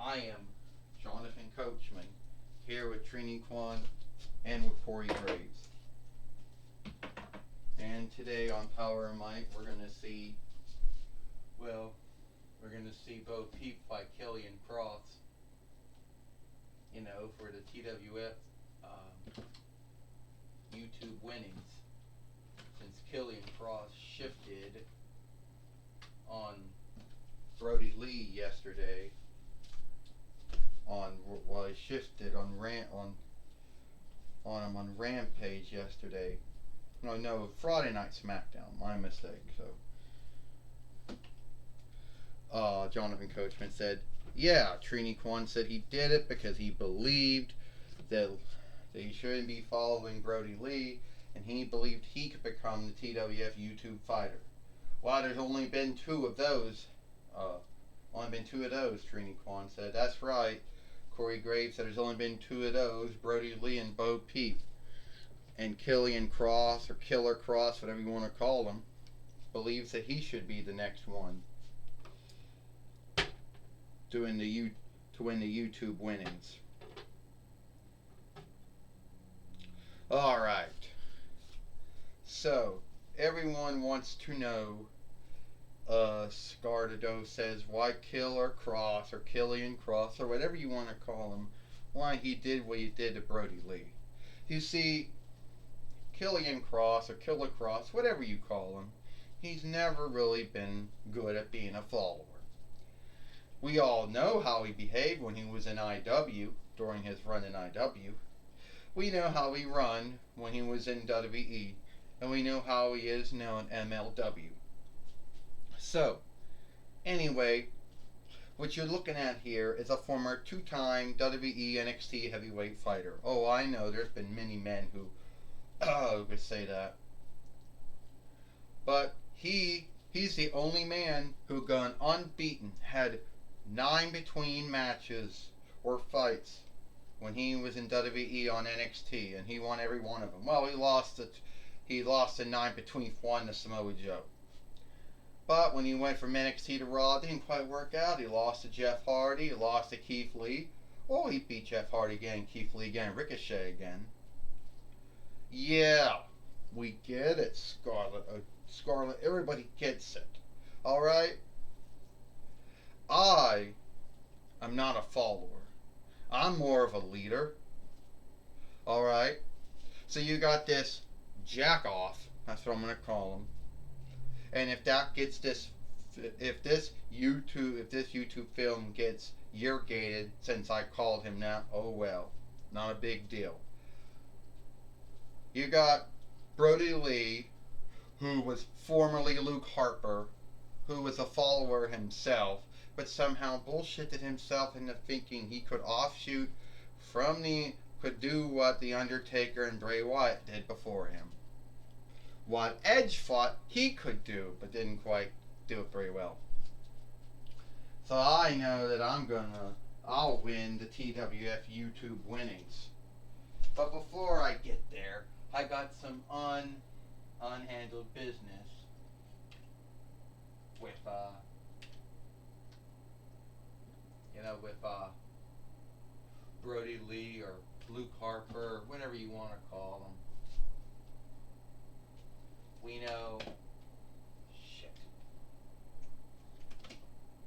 I am Jonathan Coachman, here with Trini Kwan and with Corey Graves. And today on Power and Might, we're going to see, Bo Peep by Killian Cross, for the TWF YouTube winnings. Since Killian Cross shifted on Brody Lee yesterday, he shifted on him on Rampage yesterday. No, Friday Night SmackDown. My mistake. So, Jonathan Coachman said, yeah, Trini Kwan said he did it because he believed that he shouldn't be following Brody Lee, and he believed he could become the TWF YouTube fighter. Well, there's only been two of those. Trini Kwan said. That's right. Corey Graves said there's only been two of those, Brody Lee and Bo Peep. And Killian Cross, or Killer Cross, whatever you want to call him, believes that he should be the next one to win the YouTube winnings. Alright. So, everyone wants to know, Scardo says, why Killer Cross, or Killian Cross, or whatever you want to call him, why he did what he did to Brody Lee. You see, Killian Cross, or Killer Cross, whatever you call him, he's never really been good at being a follower. We all know how he behaved when he was in IW, during his run in IW. We know how he run when he was in WWE, and we know how he is now in MLW. So, anyway, what you're looking at here is a former two-time WWE NXT heavyweight fighter. Oh, I know, there's been many men who could say that. But he's the only man who gone unbeaten, had 9 between matches or fights when he was in WWE on NXT, and he won every one of them. Well, he lost the 9 between one to Samoa Joe. But when he went from NXT to Raw, it didn't quite work out. He lost to Jeff Hardy, he lost to Keith Lee. Oh, he beat Jeff Hardy again, Keith Lee again, Ricochet again. Yeah, we get it, Scarlett. Scarlett, everybody gets it. Alright? I am not a follower. I'm more of a leader. Alright? So you got this jack-off, that's what I'm going to call him. And if this YouTube film gets year-gated since I called him that, oh well. Not a big deal. You got Brody Lee, who was formerly Luke Harper, who was a follower himself, but somehow bullshitted himself into thinking he could offshoot could do what The Undertaker and Bray Wyatt did before him. What Edge thought he could do, but didn't quite do it very well. So I know that I'll win the TWF YouTube winnings. But before I get there, I got some unhandled business with Brody Lee or Luke Harper, or whatever you want to call him. We know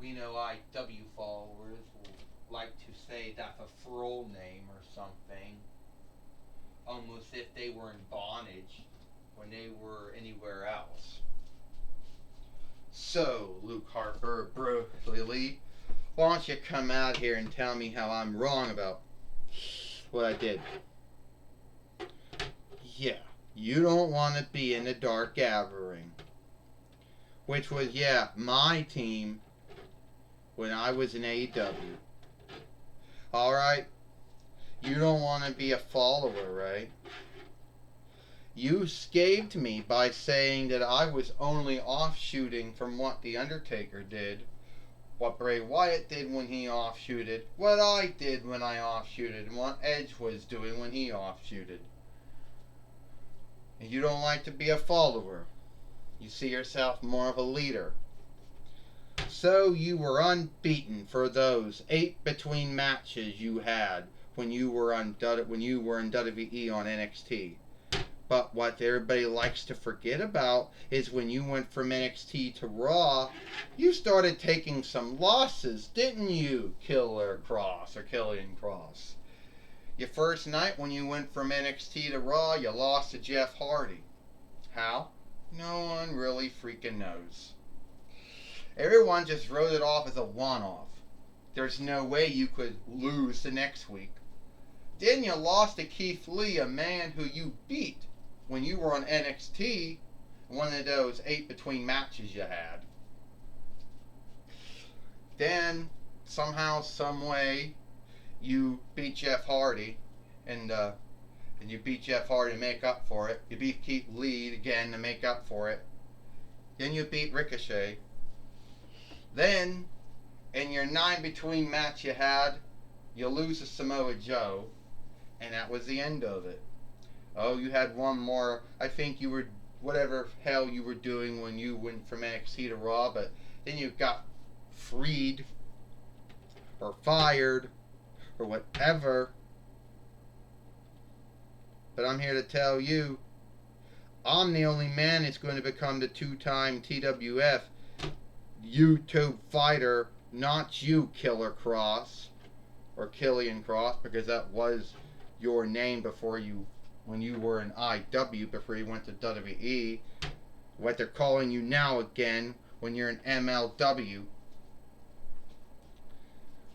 IW followers will like to say that's a thrall name or something, almost if they were in bondage when they were anywhere else. So, Luke Harper, Brody Lee, why don't you come out here and tell me how I'm wrong about what I did? Yeah, you don't want to be in the Dark Gathering, which was, my team when I was in AEW. Alright? You don't want to be a follower, right? You scathed me by saying that I was only offshooting from what The Undertaker did, what Bray Wyatt did when he offshooted, what I did when I offshooted, and what Edge was doing when he offshooted. And you don't like to be a follower. You see yourself more of a leader. so you were unbeaten for those 8 between matches you had when you were in WWE on NXT. But what everybody likes to forget about is when you went from NXT to Raw, you started taking some losses, didn't you, Killer Cross or Killian Cross? Your first night when you went from NXT to Raw, you lost to Jeff Hardy. How? No one really freaking knows. Everyone just wrote it off as a one-off. There's no way you could lose the next week. Then you lost to Keith Lee, a man who you beat when you were on NXT, one of those 8 between matches you had. Then, somehow, some way, you beat Jeff Hardy, and you beat Jeff Hardy to make up for it. You beat Keith Lee again to make up for it. Then you beat Ricochet. Then, in your 9 between match you had, you lose to Samoa Joe, and that was the end of it. Oh, you had one more. I think you were whatever hell you were doing when you went from NXT to Raw, but then you got freed or fired or whatever. But I'm here to tell you, I'm the only man that's going to become the 2-time TWF YouTube fighter, not you, Killer Cross or Killian Cross, because that was your name before you, when you were in IW, before you went to WWE. What they're calling you now again when you're in MLW.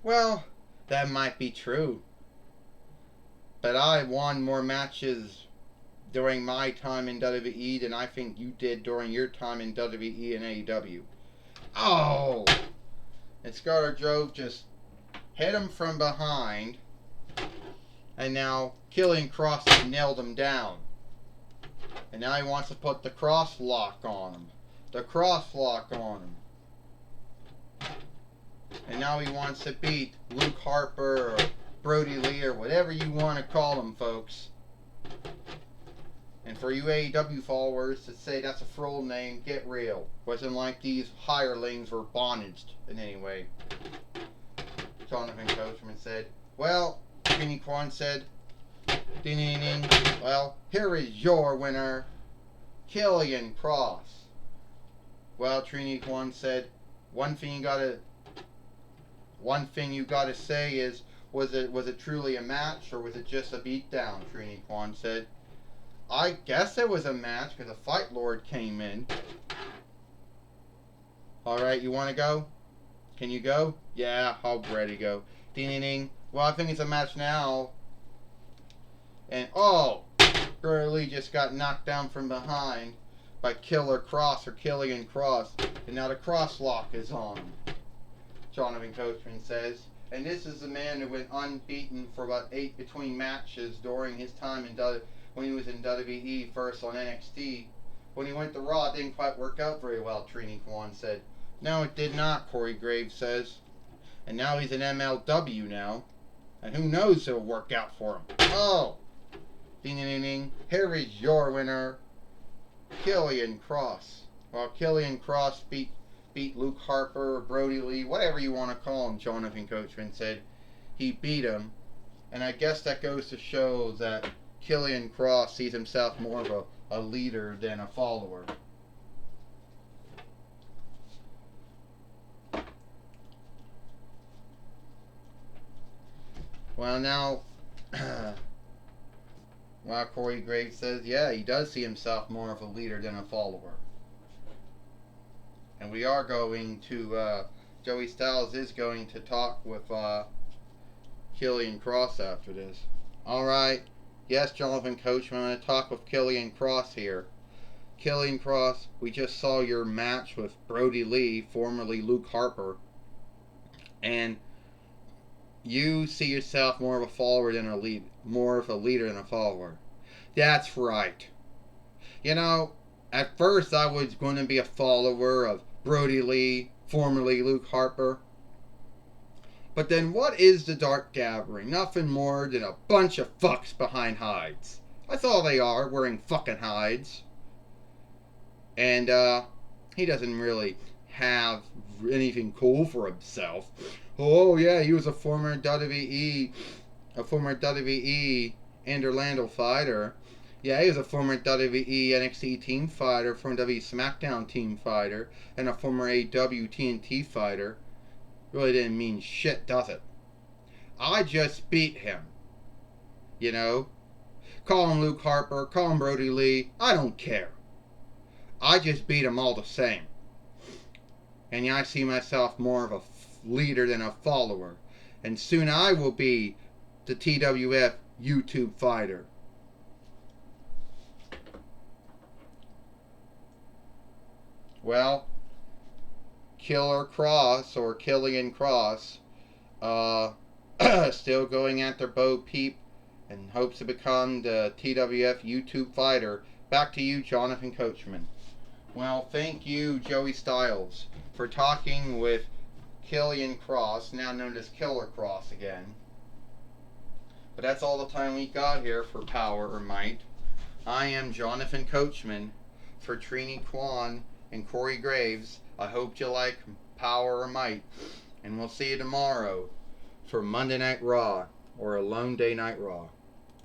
Well, that might be true, but I won more matches during my time in WWE than I think you did during your time in WWE and AEW. Oh! And Scarlett Drove just hit him from behind, and now Killian Cross has nailed him down. And now he wants to put the cross lock on him. The cross lock on him. And now he wants to beat Luke Harper or Brody Lee or whatever you want to call him, folks. And for you AEW followers to say that's a full name, get real. Wasn't like these hirelings were bondaged in any way. Jonathan Coachman said, well, Trini Kwan said, ding ding ding, well, here is your winner, Killian Cross. Well, Trini Kwan said, one thing you gotta say is, was it truly a match or was it just a beatdown? Trini Kwan said. I guess it was a match because a Fight Lord came in. Alright, you want to go? Can you go? Yeah, I'm ready to go. Ding ding ding. Well, I think it's a match now. And, oh! Brody Lee just got knocked down from behind by Killer Cross or Killian Cross. And now the cross lock is on him. Jonathan Coachman says. And this is the man who went unbeaten for about 8 between matches during his time in when he was in WWE, first on NXT. When he went to Raw, it didn't quite work out very well, Trini Kwan said. No, it did not, Corey Graves says. And now he's in MLW now. And who knows if it'll work out for him. Oh! Ding ding ding ding. Here is your winner, Killian Cross. Well, Killian Cross beat Luke Harper, Brody Lee, whatever you want to call him, Jonathan Coachman said. He beat him. And I guess that goes to show that Killian Cross sees himself more of a leader than a follower. Well, now, well, Corey Graves says, yeah, he does see himself more of a leader than a follower. And we are going to, Joey Styles is going to talk with Killian Cross after this. Alright. Yes, Jonathan Coachman, I'm going to talk with Killian Cross here. Killian Cross, we just saw your match with Brody Lee, formerly Luke Harper. And you see yourself more of a follower than a lead, more of a leader than a follower. That's right. You know, at first I was going to be a follower of Brody Lee, formerly Luke Harper. But then what is the Dark Gathering? Nothing more than a bunch of fucks behind hides. That's all they are, wearing fucking hides. And, he doesn't really have anything cool for himself. Oh yeah, he was a former WWE and Orlando fighter. Yeah, he was a former WWE NXT team fighter, former WWE SmackDown team fighter, and a former AEW TNT fighter. Really didn't mean shit, does it? I just beat him. You know? Call him Luke Harper, call him Brody Lee, I don't care. I just beat him all the same. And I see myself more of a leader than a follower. And soon I will be the TWF YouTube fighter. Well, Killer Cross or Killian Cross, still going after Bo Peep and hopes to become the TWF YouTube fighter. Back to you, Jonathan Coachman. Well, thank you, Joey Styles, for talking with Killian Cross, now known as Killer Cross again. But that's all the time we got here for Power or Might. I am Jonathan Coachman for Trini Kwan and Corey Graves. I hope you like Power or Might. And we'll see you tomorrow for Monday Night Raw or a Lone Day Night Raw.